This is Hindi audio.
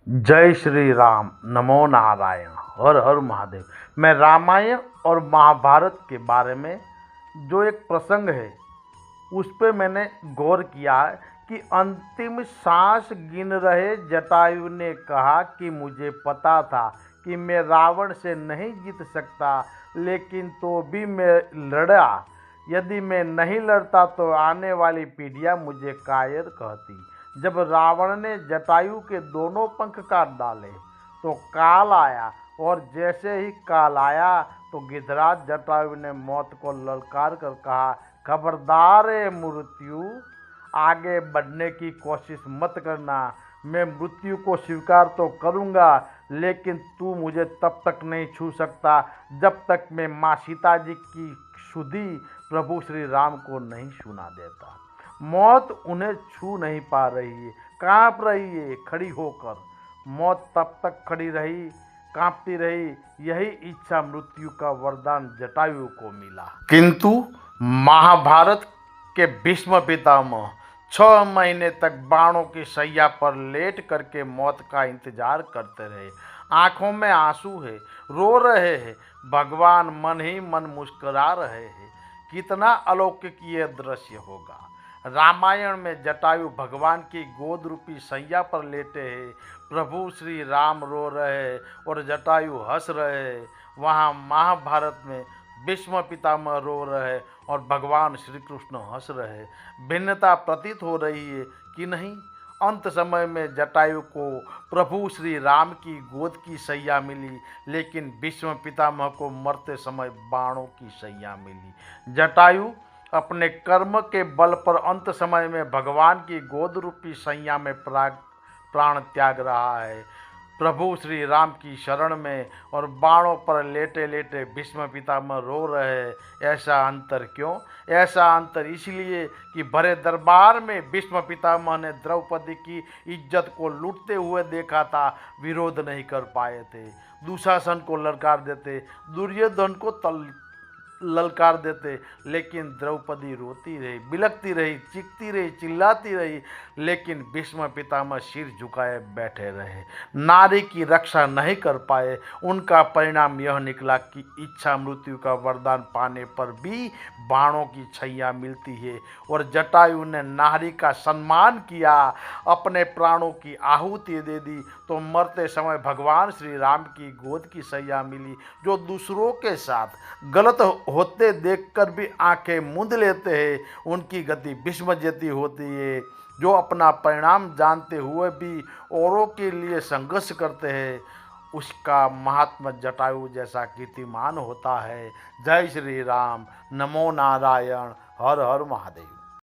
जय श्री राम। नमो नारायण। हर हर महादेव। मैं रामायण और महाभारत के बारे में जो एक प्रसंग है उस पे मैंने गौर किया है कि अंतिम सांस गिन रहे जटायु ने कहा कि मुझे पता था कि मैं रावण से नहीं जीत सकता, लेकिन तो भी मैं लड़ा। यदि मैं नहीं लड़ता तो आने वाली पीढ़ियां मुझे कायर कहती। जब रावण ने जटायु के दोनों पंख काट डाले तो काल आया, और जैसे ही काल आया तो गिधराज जटायु ने मौत को ललकार कर कहा, खबरदार है मृत्यु, आगे बढ़ने की कोशिश मत करना। मैं मृत्यु को स्वीकार तो करूंगा, लेकिन तू मुझे तब तक नहीं छू सकता जब तक मैं माँ सीता जी की सुधि प्रभु श्री राम को नहीं सुना देता। मौत उन्हें छू नहीं पा रही है, कांप रही है खड़ी होकर। मौत तब तक खड़ी रही, कांपती रही। यही इच्छा मृत्यु का वरदान जटायु को मिला। किंतु महाभारत के भीष्म पितामह 6 महीने तक बाणों की सैया पर लेट करके मौत का इंतजार करते रहे। आंखों में आंसू है, रो रहे हैं। भगवान मन ही मन मुस्कुरा रहे हैं। कितना अलौकिक ये दृश्य होगा। रामायण में जटायु भगवान की गोद रूपी सैया पर लेटे हैं। प्रभु श्री राम रो रहे हैं और जटायु हंस रहे हैं। वहाँ महाभारत में भीष्म पितामह रो रहे हैं और भगवान श्री कृष्ण हंस रहे हैं। भिन्नता प्रतीत हो रही है कि नहीं? अंत समय में जटायु को प्रभु श्री राम की गोद की सैया मिली, लेकिन भीष्म पितामह को मरते समय बाणों की सैया मिली। जटायु अपने कर्म के बल पर अंत समय में भगवान की गोद रूपी सैया में प्राण त्याग रहा है, प्रभु श्री राम की शरण में, और बाणों पर लेटे लेटे भीष्म पितामह रो रहे हैं। ऐसा अंतर क्यों? ऐसा अंतर इसलिए कि भरे दरबार में भीष्म पितामह ने द्रौपदी की इज्जत को लूटते हुए देखा था, विरोध नहीं कर पाए थे। दुशासन को ललकार देते, दुर्योधन को ललकार देते, लेकिन द्रौपदी रोती रही, बिलखती रही, चीखती रही, चिल्लाती रही, लेकिन भीष्म पितामह सिर झुकाए बैठे रहे, नारी की रक्षा नहीं कर पाए। उनका परिणाम यह निकला कि इच्छा मृत्यु का वरदान पाने पर भी बाणों की छैया मिलती है। और जटायु ने नारी का सम्मान किया, अपने प्राणों की आहुति दे दी, तो मरते समय भगवान श्री राम की गोद की सैया मिली। जो दूसरों के साथ गलत होते देखकर भी आंखें मूंद लेते हैं, उनकी गति भीष्म जैसी होती है। जो अपना परिणाम जानते हुए भी औरों के लिए संघर्ष करते हैं, उसका महात्मा जटायु जैसा कीर्तिमान होता है। जय श्री राम। नमो नारायण। हर हर महादेव।